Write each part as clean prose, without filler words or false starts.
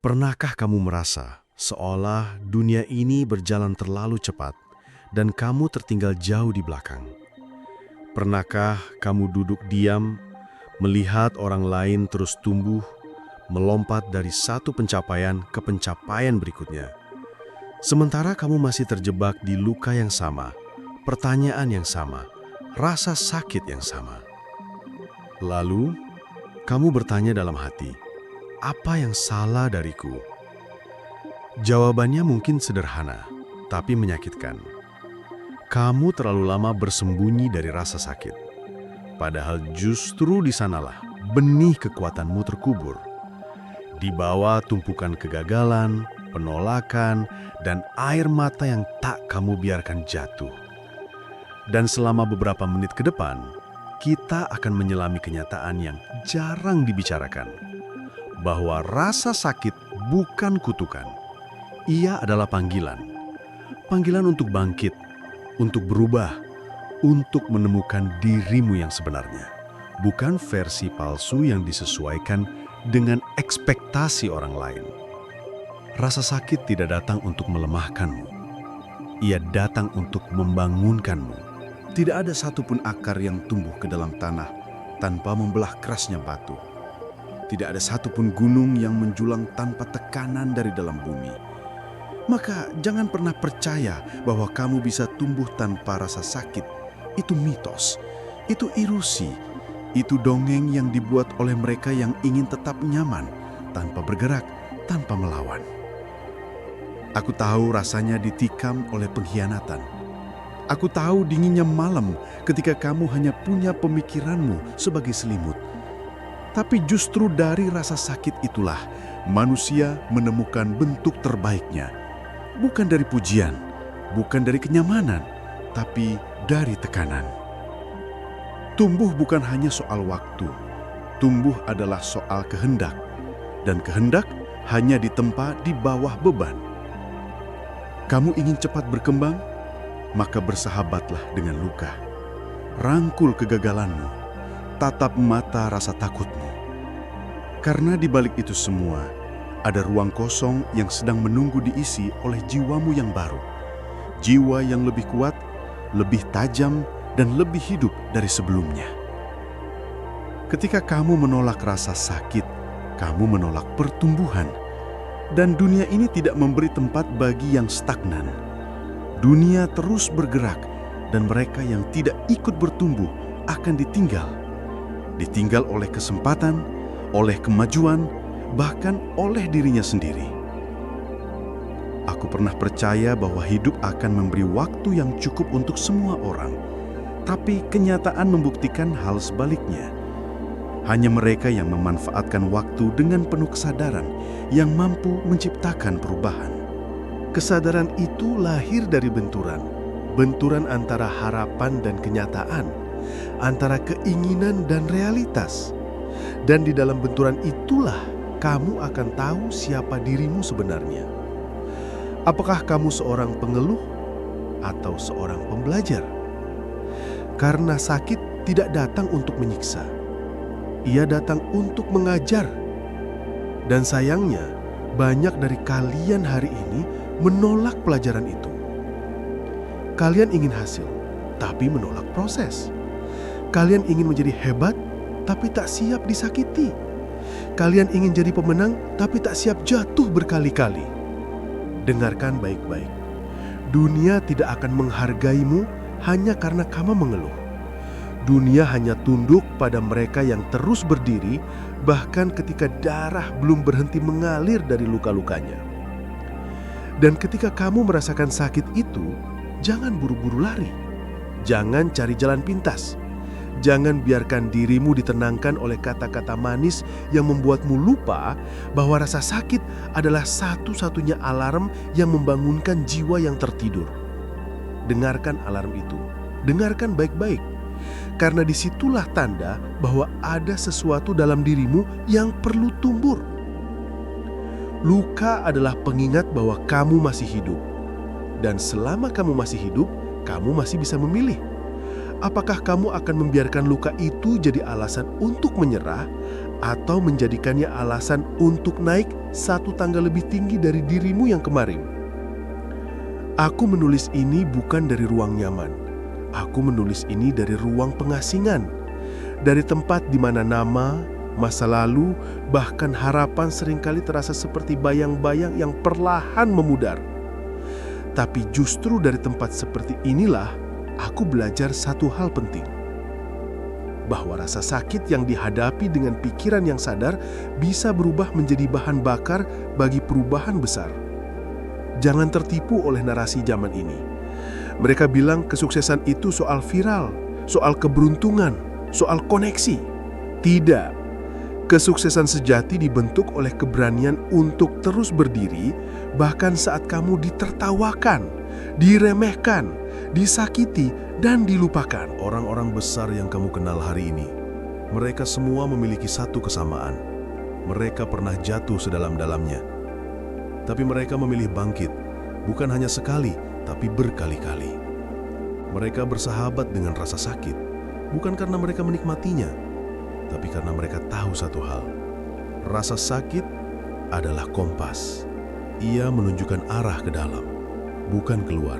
Pernahkah kamu merasa seolah dunia ini berjalan terlalu cepat dan kamu tertinggal jauh di belakang? Pernahkah kamu duduk diam, melihat orang lain terus tumbuh, melompat dari satu pencapaian ke pencapaian berikutnya? Sementara kamu masih terjebak di luka yang sama, pertanyaan yang sama, rasa sakit yang sama. Lalu, kamu bertanya dalam hati, apa yang salah dariku? Jawabannya mungkin sederhana, tapi menyakitkan. Kamu terlalu lama bersembunyi dari rasa sakit. Padahal justru di sanalah benih kekuatanmu terkubur. Di bawah tumpukan kegagalan, penolakan, dan air mata yang tak kamu biarkan jatuh. Dan selama beberapa menit ke depan, kita akan menyelami kenyataan yang jarang dibicarakan. Bahwa rasa sakit bukan kutukan. Ia adalah panggilan. Panggilan untuk bangkit, untuk berubah, untuk menemukan dirimu yang sebenarnya. Bukan versi palsu yang disesuaikan dengan ekspektasi orang lain. Rasa sakit tidak datang untuk melemahkanmu. Ia datang untuk membangunkanmu. Tidak ada satupun akar yang tumbuh ke dalam tanah tanpa membelah kerasnya batu. Tidak ada satupun gunung yang menjulang tanpa tekanan dari dalam bumi. Maka jangan pernah percaya bahwa kamu bisa tumbuh tanpa rasa sakit. Itu mitos, itu ilusi, itu dongeng yang dibuat oleh mereka yang ingin tetap nyaman, tanpa bergerak, tanpa melawan. Aku tahu rasanya ditikam oleh pengkhianatan. Aku tahu dinginnya malam ketika kamu hanya punya pemikiranmu sebagai selimut. Tapi justru dari rasa sakit itulah manusia menemukan bentuk terbaiknya. Bukan dari pujian, bukan dari kenyamanan, tapi dari tekanan. Tumbuh bukan hanya soal waktu. Tumbuh adalah soal kehendak. Dan kehendak hanya ditempa di bawah beban. Kamu ingin cepat berkembang? Maka bersahabatlah dengan luka. Rangkul kegagalanmu. Tatap mata rasa takutmu. Karena di balik itu semua, ada ruang kosong yang sedang menunggu diisi oleh jiwamu yang baru. Jiwa yang lebih kuat, lebih tajam, dan lebih hidup dari sebelumnya. Ketika kamu menolak rasa sakit, kamu menolak pertumbuhan. Dan dunia ini tidak memberi tempat bagi yang stagnan. Dunia terus bergerak, dan mereka yang tidak ikut bertumbuh akan ditinggal. Ditinggal oleh kesempatan, oleh kemajuan, bahkan oleh dirinya sendiri. Aku pernah percaya bahwa hidup akan memberi waktu yang cukup untuk semua orang. Tapi kenyataan membuktikan hal sebaliknya. Hanya mereka yang memanfaatkan waktu dengan penuh kesadaran yang mampu menciptakan perubahan. Kesadaran itu lahir dari benturan. Benturan antara harapan dan kenyataan. Antara keinginan dan realitas. Dan di dalam benturan itulah kamu akan tahu siapa dirimu sebenarnya. Apakah kamu seorang pengeluh atau seorang pembelajar? Karena sakit tidak datang untuk menyiksa. Ia datang untuk mengajar. Dan sayangnya, banyak dari kalian hari ini menolak pelajaran itu. Kalian ingin hasil, tapi menolak proses. Kalian ingin menjadi hebat, tapi tak siap disakiti. Kalian ingin jadi pemenang, tapi tak siap jatuh berkali-kali. Dengarkan baik-baik. Dunia tidak akan menghargaimu hanya karena kamu mengeluh. Dunia hanya tunduk pada mereka yang terus berdiri, bahkan ketika darah belum berhenti mengalir dari luka-lukanya. Dan ketika kamu merasakan sakit itu, jangan buru-buru lari. Jangan cari jalan pintas. Jangan biarkan dirimu ditenangkan oleh kata-kata manis yang membuatmu lupa bahwa rasa sakit adalah satu-satunya alarm yang membangunkan jiwa yang tertidur. Dengarkan alarm itu. Dengarkan baik-baik. Karena disitulah tanda bahwa ada sesuatu dalam dirimu yang perlu tumbuh. Luka adalah pengingat bahwa kamu masih hidup. Dan selama kamu masih hidup, kamu masih bisa memilih. Apakah kamu akan membiarkan luka itu jadi alasan untuk menyerah atau menjadikannya alasan untuk naik satu tangga lebih tinggi dari dirimu yang kemarin. Aku menulis ini bukan dari ruang nyaman. Aku menulis ini dari ruang pengasingan, dari tempat di mana nama, masa lalu, bahkan harapan seringkali terasa seperti bayang-bayang yang perlahan memudar. Tapi justru dari tempat seperti inilah aku belajar satu hal penting. Bahwa rasa sakit yang dihadapi dengan pikiran yang sadar bisa berubah menjadi bahan bakar bagi perubahan besar. Jangan tertipu oleh narasi zaman ini. Mereka bilang kesuksesan itu soal viral, soal keberuntungan, soal koneksi. Tidak. Kesuksesan sejati dibentuk oleh keberanian untuk terus berdiri, bahkan saat kamu ditertawakan, diremehkan, disakiti, dan dilupakan. Orang-orang besar yang kamu kenal hari ini, mereka semua memiliki satu kesamaan. Mereka pernah jatuh sedalam-dalamnya. Tapi mereka memilih bangkit, bukan hanya sekali, tapi berkali-kali. Mereka bersahabat dengan rasa sakit, bukan karena mereka menikmatinya, tapi karena mereka tahu satu hal. Rasa sakit adalah kompas. Ia menunjukkan arah ke dalam, bukan keluar.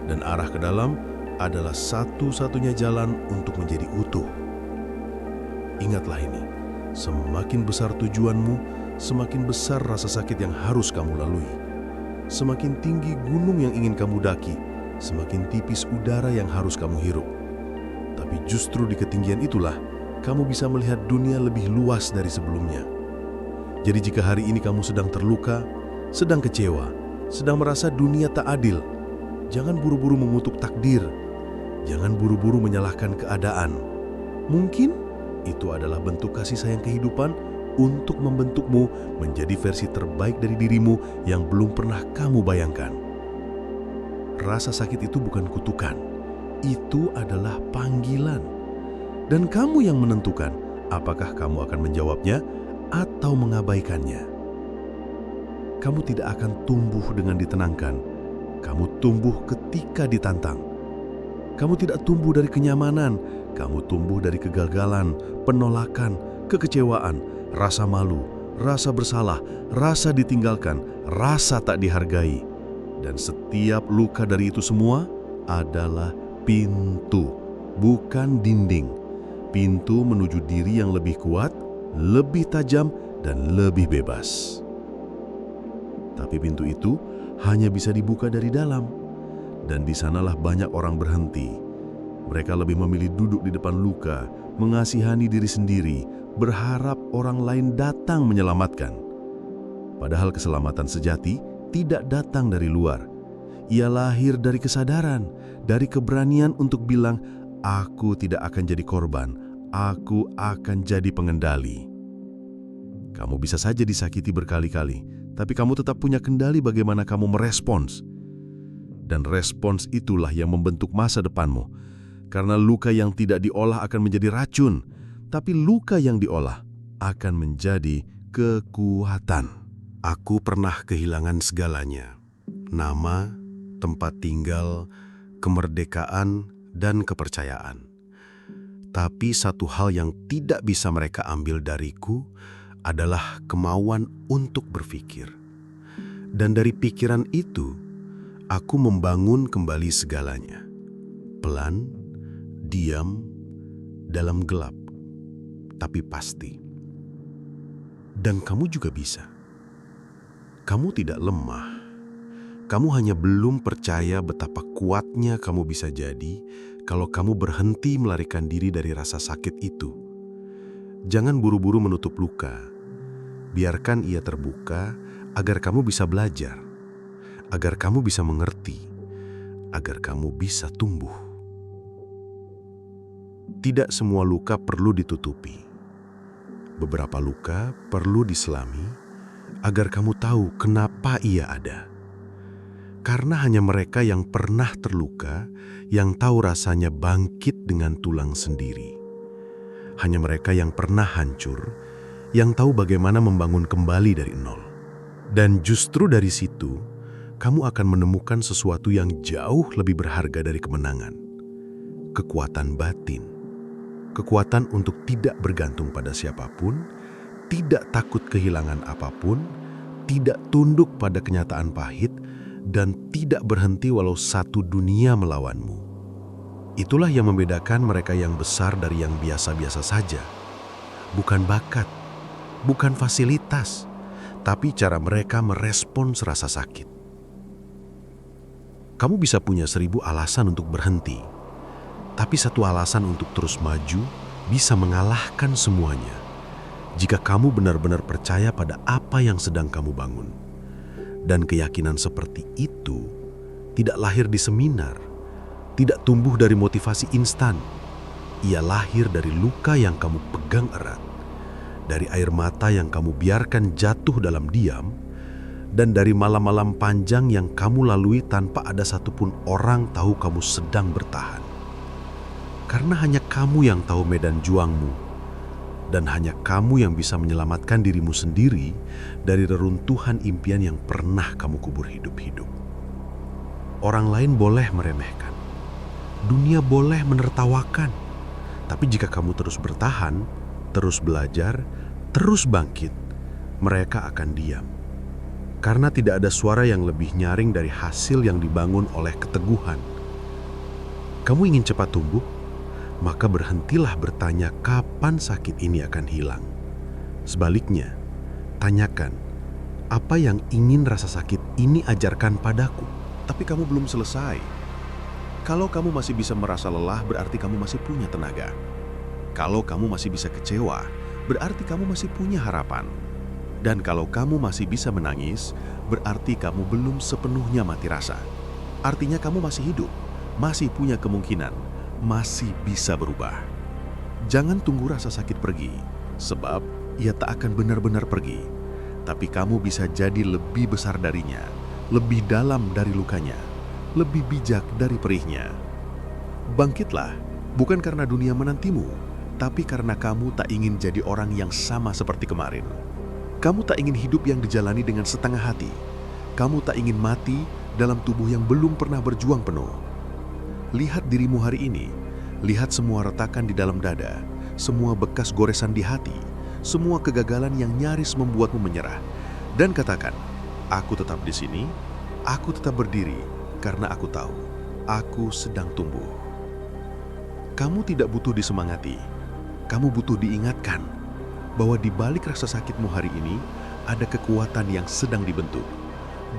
Dan arah ke dalam adalah satu-satunya jalan untuk menjadi utuh. Ingatlah ini, semakin besar tujuanmu, semakin besar rasa sakit yang harus kamu lalui. Semakin tinggi gunung yang ingin kamu daki, semakin tipis udara yang harus kamu hirup. Tapi justru di ketinggian itulah, kamu bisa melihat dunia lebih luas dari sebelumnya. Jadi jika hari ini kamu sedang terluka, sedang kecewa, sedang merasa dunia tak adil, jangan buru-buru mengutuk takdir. Jangan buru-buru menyalahkan keadaan. Mungkin itu adalah bentuk kasih sayang kehidupan untuk membentukmu menjadi versi terbaik dari dirimu yang belum pernah kamu bayangkan. Rasa sakit itu bukan kutukan, itu adalah panggilan. Dan kamu yang menentukan apakah kamu akan menjawabnya atau mengabaikannya. Kamu tidak akan tumbuh dengan ditenangkan, kamu tumbuh ketika ditantang. Kamu tidak tumbuh dari kenyamanan, kamu tumbuh dari kegagalan, penolakan, kekecewaan, rasa malu, rasa bersalah, rasa ditinggalkan, rasa tak dihargai. Dan setiap luka dari itu semua adalah pintu, bukan dinding. Pintu menuju diri yang lebih kuat, lebih tajam, dan lebih bebas. Tapi pintu itu hanya bisa dibuka dari dalam. Dan di sanalah banyak orang berhenti. Mereka lebih memilih duduk di depan luka, mengasihani diri sendiri, berharap orang lain datang menyelamatkan. Padahal keselamatan sejati tidak datang dari luar. Ia lahir dari kesadaran, dari keberanian untuk bilang, aku tidak akan jadi korban, aku akan jadi pengendali. Kamu bisa saja disakiti berkali-kali, tapi kamu tetap punya kendali bagaimana kamu merespons. Dan respons itulah yang membentuk masa depanmu. Karena luka yang tidak diolah akan menjadi racun, tapi luka yang diolah akan menjadi kekuatan. Aku pernah kehilangan segalanya. Nama, tempat tinggal, kemerdekaan, dan kepercayaan. Tapi satu hal yang tidak bisa mereka ambil dariku adalah kemauan untuk berpikir. Dan dari pikiran itu, aku membangun kembali segalanya. Pelan, diam, dalam gelap, tapi pasti. Dan kamu juga bisa. Kamu tidak lemah. Kamu hanya belum percaya betapa kuatnya kamu bisa jadi kalau kamu berhenti melarikan diri dari rasa sakit itu. Jangan buru-buru menutup luka. Biarkan ia terbuka agar kamu bisa belajar. Agar kamu bisa mengerti, agar kamu bisa tumbuh. Tidak semua luka perlu ditutupi. Beberapa luka perlu diselami agar kamu tahu kenapa ia ada. Karena hanya mereka yang pernah terluka yang tahu rasanya bangkit dengan tulang sendiri. Hanya mereka yang pernah hancur yang tahu bagaimana membangun kembali dari nol. Dan justru dari situ, kamu akan menemukan sesuatu yang jauh lebih berharga dari kemenangan. Kekuatan batin. Kekuatan untuk tidak bergantung pada siapapun, tidak takut kehilangan apapun, tidak tunduk pada kenyataan pahit, dan tidak berhenti walau satu dunia melawanmu. Itulah yang membedakan mereka yang besar dari yang biasa-biasa saja. Bukan bakat, bukan fasilitas, tapi cara mereka merespons rasa sakit. Kamu bisa punya 1000 alasan untuk berhenti, tapi satu alasan untuk terus maju bisa mengalahkan semuanya. Jika kamu benar-benar percaya pada apa yang sedang kamu bangun. Dan keyakinan seperti itu tidak lahir di seminar, tidak tumbuh dari motivasi instan. Ia lahir dari luka yang kamu pegang erat, dari air mata yang kamu biarkan jatuh dalam diam, dan dari malam-malam panjang yang kamu lalui tanpa ada satupun orang tahu kamu sedang bertahan. Karena hanya kamu yang tahu medan juangmu, dan hanya kamu yang bisa menyelamatkan dirimu sendiri dari reruntuhan impian yang pernah kamu kubur hidup-hidup. Orang lain boleh meremehkan, dunia boleh menertawakan, tapi jika kamu terus bertahan, terus belajar, terus bangkit, mereka akan diam. Karena tidak ada suara yang lebih nyaring dari hasil yang dibangun oleh keteguhan. Kamu ingin cepat tumbuh? Maka berhentilah bertanya kapan sakit ini akan hilang. Sebaliknya, tanyakan, apa yang ingin rasa sakit ini ajarkan padaku? Tapi kamu belum selesai. Kalau kamu masih bisa merasa lelah, berarti kamu masih punya tenaga. Kalau kamu masih bisa kecewa, berarti kamu masih punya harapan. Dan kalau kamu masih bisa menangis, berarti kamu belum sepenuhnya mati rasa. Artinya kamu masih hidup, masih punya kemungkinan, masih bisa berubah. Jangan tunggu rasa sakit pergi, sebab ia tak akan benar-benar pergi. Tapi kamu bisa jadi lebih besar darinya, lebih dalam dari lukanya, lebih bijak dari perihnya. Bangkitlah, bukan karena dunia menantimu, tapi karena kamu tak ingin jadi orang yang sama seperti kemarin. Kamu tak ingin hidup yang dijalani dengan setengah hati. Kamu tak ingin mati dalam tubuh yang belum pernah berjuang penuh. Lihat dirimu hari ini. Lihat semua retakan di dalam dada, semua bekas goresan di hati, semua kegagalan yang nyaris membuatmu menyerah. Dan katakan, aku tetap di sini, aku tetap berdiri, karena aku tahu, aku sedang tumbuh. Kamu tidak butuh disemangati, kamu butuh diingatkan bahwa di balik rasa sakitmu hari ini ada kekuatan yang sedang dibentuk,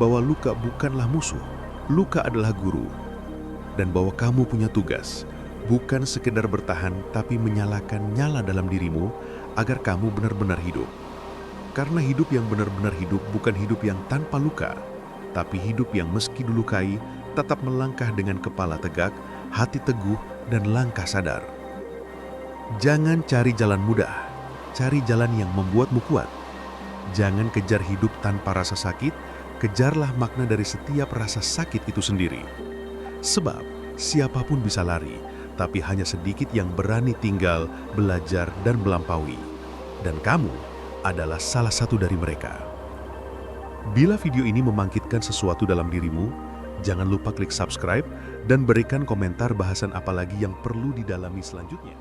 bahwa luka bukanlah musuh, luka adalah guru, dan bahwa kamu punya tugas, bukan sekedar bertahan tapi menyalakan nyala dalam dirimu agar kamu benar-benar hidup. Karena hidup yang benar-benar hidup bukan hidup yang tanpa luka, tapi hidup yang meski dilukai tetap melangkah dengan kepala tegak, hati teguh, dan langkah sadar. Jangan cari jalan mudah, cari jalan yang membuatmu kuat. Jangan kejar hidup tanpa rasa sakit, kejarlah makna dari setiap rasa sakit itu sendiri. Sebab siapapun bisa lari, tapi hanya sedikit yang berani tinggal, belajar, dan melampaui. Dan kamu adalah salah satu dari mereka. Bila video ini membangkitkan sesuatu dalam dirimu, jangan lupa klik subscribe dan berikan komentar bahasan apa lagi yang perlu didalami selanjutnya.